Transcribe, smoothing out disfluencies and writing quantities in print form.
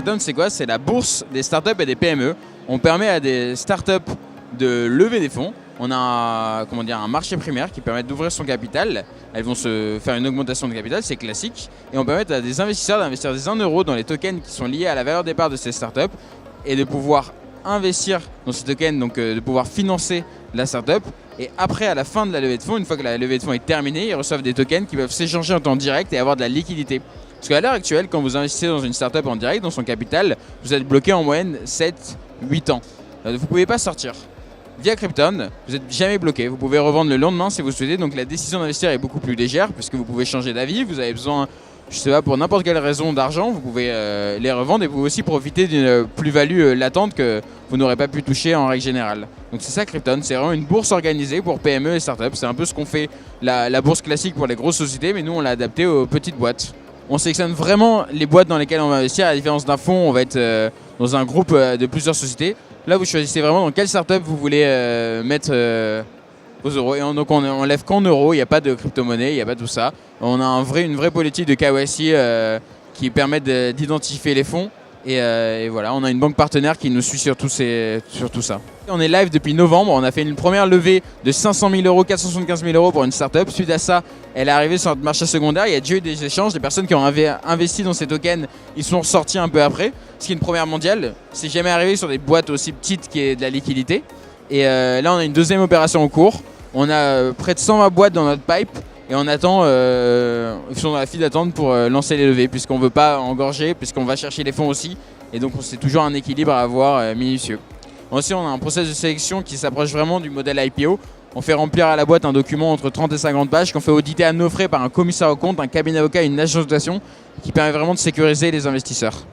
Krypton, c'est quoi? C'est la bourse des startups et des PME. On permet à des startups de lever des fonds. On a un marché primaire qui permet d'ouvrir son capital. Elles vont se faire une augmentation de capital, c'est classique. Et on permet à des investisseurs d'investir des 1 euro dans les tokens qui sont liés à la valeur de départ de ces startups et de pouvoir investir dans ces tokens, donc de pouvoir financer la startup. Et après, à la fin de la levée de fonds, une fois que la levée de fonds est terminée, ils reçoivent des tokens qui peuvent s'échanger en temps direct et avoir de la liquidité. Parce qu'à l'heure actuelle, quand vous investissez dans une startup en direct, dans son capital, vous êtes bloqué en moyenne 7-8 ans. Vous ne pouvez pas sortir. Via Krypton, vous n'êtes jamais bloqué. Vous pouvez revendre le lendemain si vous souhaitez. Donc la décision d'investir est beaucoup plus légère puisque vous pouvez changer d'avis. Vous avez besoin, je sais pas, pour n'importe quelle raison d'argent, vous pouvez les revendre et vous pouvez aussi profiter d'une plus-value latente que vous n'aurez pas pu toucher en règle générale. Donc c'est ça Krypton, c'est vraiment une bourse organisée pour PME et startups. C'est un peu ce qu'on fait la bourse classique pour les grosses sociétés, mais nous on l'a adapté aux petites boîtes. On sélectionne vraiment les boîtes dans lesquelles on va investir. À la différence d'un fonds, on va être dans un groupe de plusieurs sociétés. Là, vous choisissez vraiment dans quelle startup vous voulez mettre vos euros. Et donc, on lève qu'en euros, il n'y a pas de crypto-monnaie, il n'y a pas tout ça. On a une vraie politique de KYC qui permet d'identifier les fonds. Et voilà, on a une banque partenaire qui nous suit sur tout ça. On est live depuis novembre, on a fait une première levée de 500 000 euros, 475 000 euros pour une startup. Suite à ça, elle est arrivée sur notre marché secondaire. Il y a déjà eu des échanges, des personnes qui ont investi dans ces tokens, ils sont ressortis un peu après. Ce qui est une première mondiale, c'est jamais arrivé sur des boîtes aussi petites qui aient de la liquidité. Et là, on a une deuxième opération en cours. On a près de 120 boîtes dans notre pipe. Et on attend, ils sont dans la file d'attente pour lancer les levées, puisqu'on ne veut pas engorger, puisqu'on va chercher les fonds aussi. Et donc c'est toujours un équilibre à avoir minutieux. Ensuite, on a un process de sélection qui s'approche vraiment du modèle IPO. On fait remplir à la boîte un document entre 30 et 50 pages qu'on fait auditer à nos frais par un commissaire aux comptes, un cabinet avocat et une agence de notation qui permet vraiment de sécuriser les investisseurs.